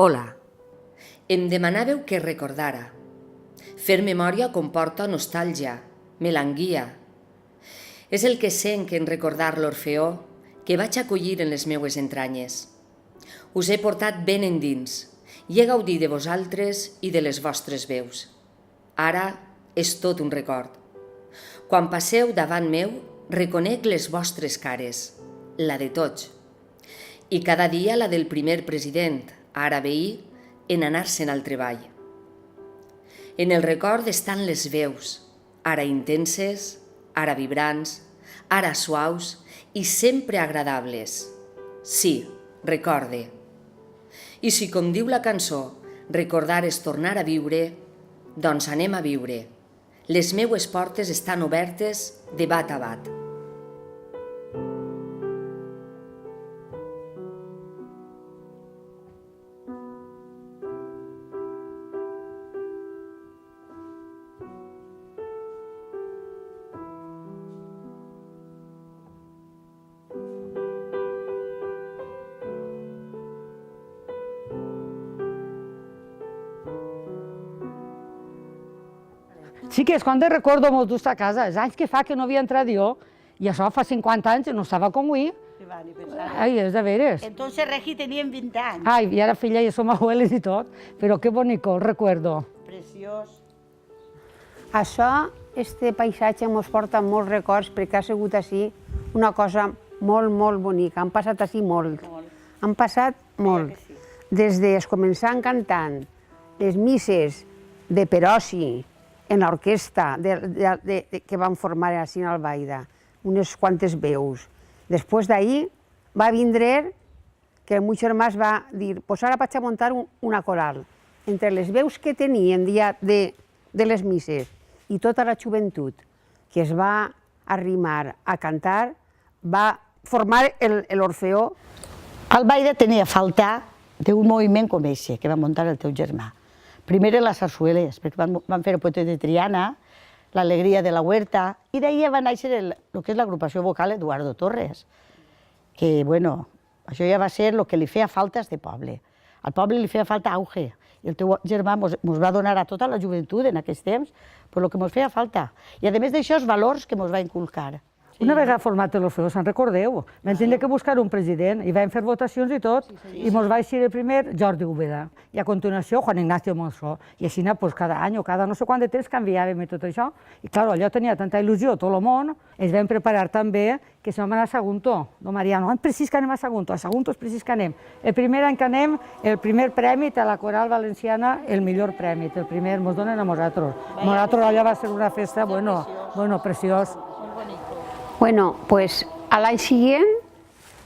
Hola. Em demanàveu que recordara. Fer memòria comporta nostàlgia, melangia. És el que sent en recordar l'Orfeó que vaig acollir en les meues entranyes. Us he portat ben endins i he gaudit de vosaltres i de les vostres veus. Ara és tot un record. Quan passeu davant meu, reconec les vostres cares, la de tots. I cada dia la del primer president, ara veí, en anar-se'n al treball. En el record estan les veus, ara intenses, ara vibrants, ara suaus i sempre agradables. Sí, recorde. I si, com diu la cançó, recordar és tornar a viure, doncs anem a viure. Les meues portes estan obertes de bat a bat. Sí que és quan recordo molt d'esta casa, els anys que fa que no havia entrat jo, i això fa 50 anys, no estava com avui. Ai, és de veres. Entonces Regi teníem 20 anys. Ai, i ara filla ja som abueles i tot, però que bonico, el recuerdo. Preciós. Això, este paisatge ens porta molts records perquè ha sigut així una cosa molt, molt bonica. Han passat així molt. Han passat molt. Des de començar cantant les misses de Perosi, en l'orquestra que van formar a Cine Albaida, unes quantes veus. Després d'ahir va vindre que el meu germà es va dir pues ara vaig a muntar una coral. Entre les veus que tenien de les misses i tota la joventut que es va arrimar a cantar, va formar l'Orfeó. Albaida tenia falta d'un moviment com aquest que va muntar el teu germà. Primer les sarsueles, perquè van fer el Poeta de Triana, l'Alegria de la Huerta, i d'ahir va néixer el que és l'agrupació vocal Eduardo Torres, que, bueno, això ja va ser el que li feia falta a este poble. Al poble li feia falta auge, i el teu germà ens va donar a tota la joventut en aquests temps el que ens feia falta. I a més d'això, els valors que ens va inculcar. Una vegada format l'Orfeó, se'n recordeu? Vam tenir que buscar un president i vam fer votacions i tot, i ens va eixir el primer Jordi Úbeda, i a continuació Juan Ignacio Monzó, i així cada any o cada no sé quant de temps canviàvem i tot això, i clar, allò tenia tanta il·lusió tot el món, ens vam preparar també que si vam anar a Sagunto, no Mariano, és precís que anem a Sagunto és precís que anem. El primer any que anem, el primer prèmit a la Coral Valenciana, el millor prèmit, el primer ens donen a nosaltres. Nosaltres allò va ser una festa, bueno, preciós. Bueno, pues a l'any següent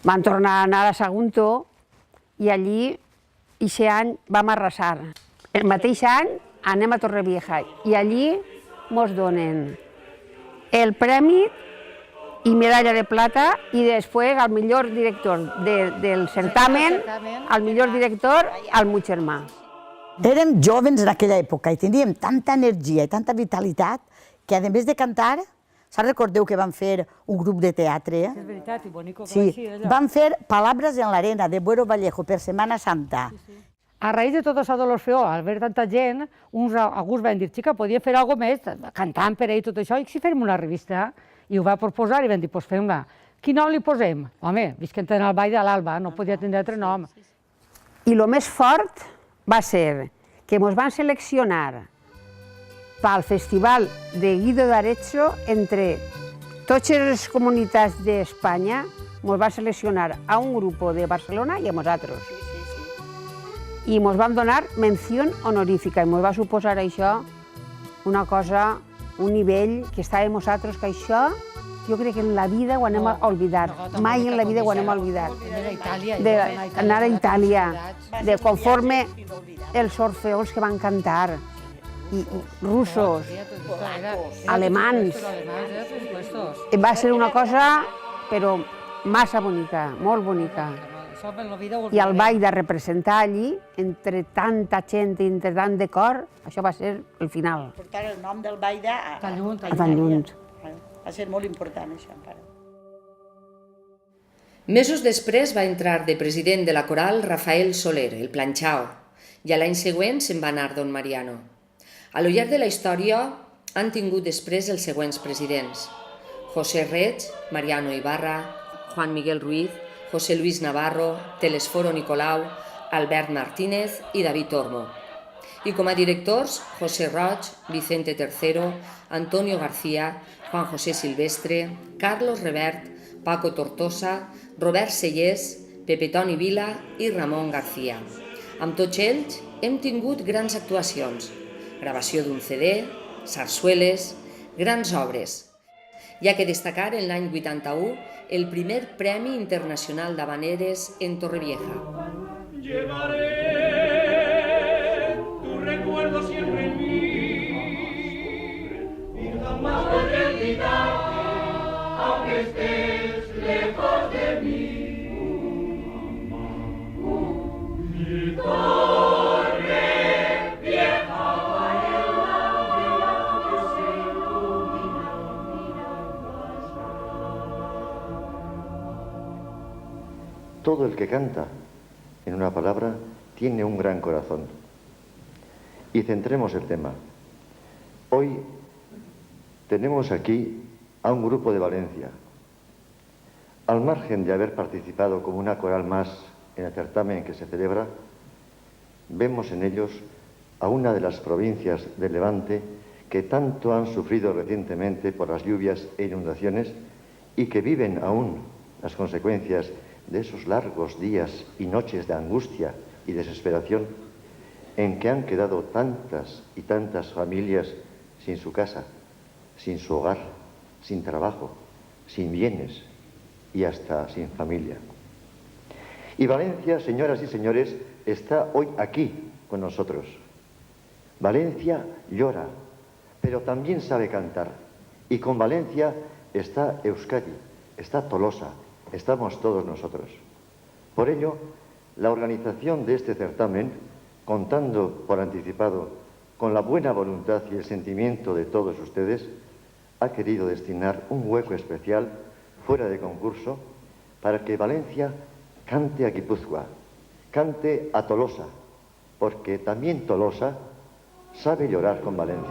vam tornar a anar a Sagunto i allí, aquest any, vam arrasar. El mateix any anem a Torrevieja i allí ens donen el premi i medalla de plata i després al millor director del certamen, al millor director, al meu germà. Érem jovens en aquella època i teníem tanta energia i tanta vitalitat que, a més de cantar, recordeu que van fer un grup de teatre? És veritat, i bonico que Sí, va així, allò. van fer Palabras en l'arena, de Buero Vallejo, per Setmana Santa. A raïs de tot això de l'Orfeó, al veure tanta gent, alguns van dir, xica, podia fer alguna més, cantant per ell i tot això, i si fem una revista? I ho va proposar i van dir, doncs fem-la. Quin nom li posem? Home, visquent en el Ball de l'Alba, no podia tenir altre nom. I el més fort va ser que ens van seleccionar pel Festival de Guido d'Arezzo entre totes les comunitats d'Espanya, ens va seleccionar a un grup de Barcelona i a nosaltres. I ens van donar menció honorífica i ens va suposar això una cosa, un nivell que estàvem nosaltres, que això jo crec que en la vida ho anem a oblidar, mai en la vida ho anem a oblidar. D'anar a Itàlia, de conforme els orfeons que van cantar, i russos, alemans. Va ser una cosa, però massa bonica, molt bonica. I el ball de representar allí, entre tanta gent i entre tant de cor, això va ser el final. Portar el nom del Baida a tan lluny. Va ser molt important, això, encara. Mesos després va entrar de president de la coral Rafael Soler, el planxao. i a l'any següent se'n va anar don Mariano. A lo llarg de la història han tingut després els següents presidents: José Reig, Mariano Ibarra, Juan Miguel Ruiz, José Luis Navarro, Telesforo Nicolau, Albert Martínez i David Tormo. I com a directors, José Roig, Vicente III, Antonio García, Juan José Silvestre, Carlos Revert, Paco Tortosa, Robert Sellers, Pepe Toni Vila i Ramon García. Amb tots ells hem tingut grans actuacions, gravació d'un CD, sarsueles, grans obres. Hi ha que destacar en l'any 81 el primer Premi Internacional d'Havaneres en Torrevieja. Llevaré tu recuerdo siempre en mí y jamás podré olvidar, aunque estés lejos de mí. Mi torre vieja bailando que se ilumina. Todo el que canta, en una palabra, tiene un gran corazón. Y centremos el tema. Hoy tenemos aquí a un grupo de Valencia. Al margen de haber participado como una coral más en el certamen que se celebra, vemos en ellos a una de las provincias del Levante que tanto han sufrido recientemente por las lluvias e inundaciones y que viven aún las consecuencias de esos largos días y noches de angustia y desesperación en que han quedado tantas y tantas familias sin su casa, sin su hogar, sin trabajo, sin bienes y hasta sin familia. Y Valencia, señoras y señores, está hoy aquí con nosotros. Valencia llora, pero también sabe cantar. Y con Valencia está Euskadi, está Tolosa, estamos todos nosotros. Por ello, la organización de este certamen, contando por anticipado con la buena voluntad y el sentimiento de todos ustedes, ha querido destinar un hueco especial fuera de concurso para que Valencia cante a Guipúzcoa, cante a Tolosa, porque también Tolosa sabe llorar con Valencia.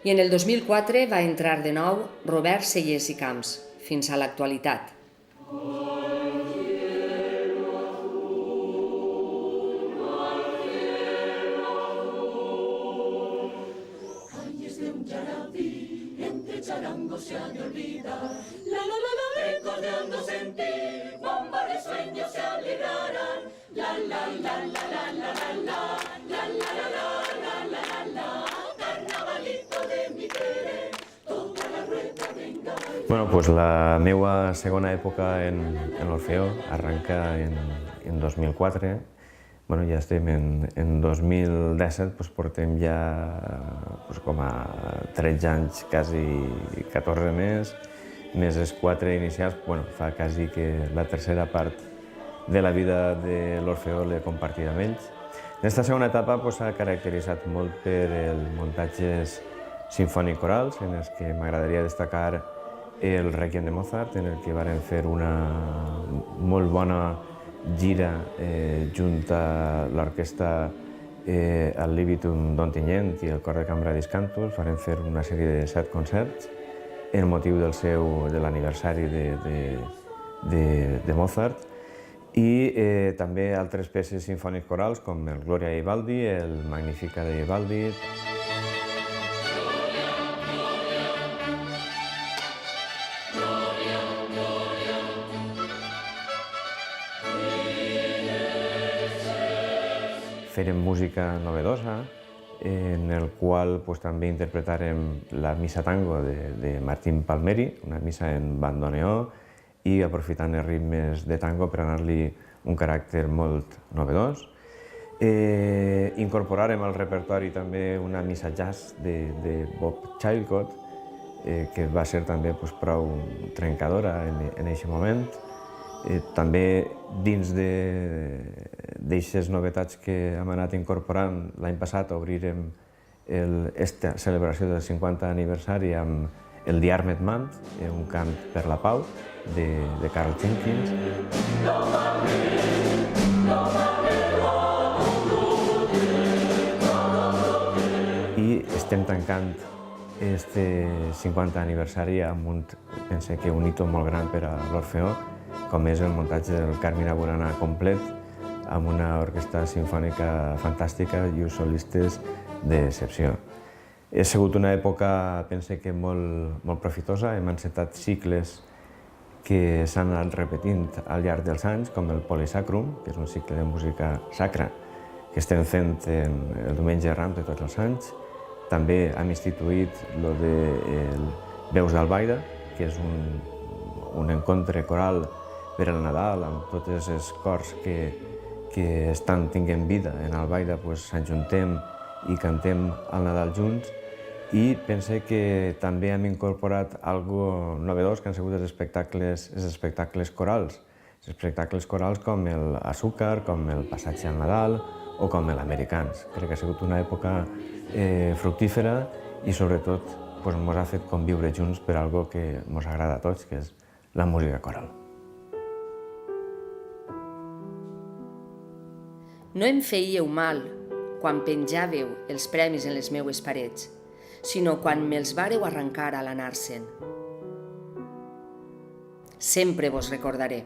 I en el 2004 va entrar de nou Robert Sellers i Camps, fins a l'actualitat. Bueno, pues la meva segona època en l'Orfeó arrenca en 2004. Bueno, ja estem en 2017, doncs portem ja com a 13 anys, quasi 14 més els 4 inicials, bueno, fa quasi que la tercera part de la vida de l'Orfeó l'he compartida amb ells. Aquesta segona etapa s'ha caracteritzat molt per els muntatges sinfònic-corals, en els que m'agradaria destacar el Requiem de Mozart, en el que varen fer una molt bona gira junt a l'orquestra al Libitum d'Ontinyent i el Cor de Cambra d'Iscantus. Varen fer una sèrie de 7 concerts en motiu de l'aniversari de Mozart i també altres peces sinfònics corals com el Gloria de Vivaldi, el Magnificat de Vivaldi. Fèrem música novedosa, en el qual també interpretarem la missa tango de Martín Palmeri, una missa en bandoneó, i aprofitant els ritmes de tango per anar-li un caràcter molt novedós. Incorporarem al repertori també una missa jazz de Bob Chilcott, que va ser també prou trencadora en aquest moment. També dins d'aixes novetats que hem anat incorporant, l'any passat obrirem aquesta celebració del 50 aniversari amb el Die Armet Mann, un cant per la pau, de Karl Jenkins. I estem tancant este 50 aniversari amb pense que un hito molt gran per a l'Orfeó, com és el muntatge del Carmina Burana complet, amb una orquestra sinfònica fantàstica i uns solistes d'excepció. Ha sigut una època, pense que molt profitosa. Hem encetat cicles que s'han anat repetint al llarg dels anys, com el Polysacrum, que és un cicle de música sacra que estem fent el diumenge Rams de tots els anys. També hem instituït el de Veus d'Albaida, que és un encontre coral per al Nadal, amb totes els cors que estan tinguent vida en Albaida, s'ajuntem i cantem al Nadal junts. I pense que també hem incorporat algo novedós, que han sigut els espectacles corals. Els espectacles corals com l'Azúcar, com el Passatge al Nadal o com l'Americans. Crec que ha sigut una època fructífera i sobretot ens ha fet conviure junts per algo que ens agrada a tots, que és la música coral. No em fèieu mal quan penjàveu els premis en les meues parets, sinó quan me'ls vareu arrencar a l'anar-se'n. Sempre vos recordaré.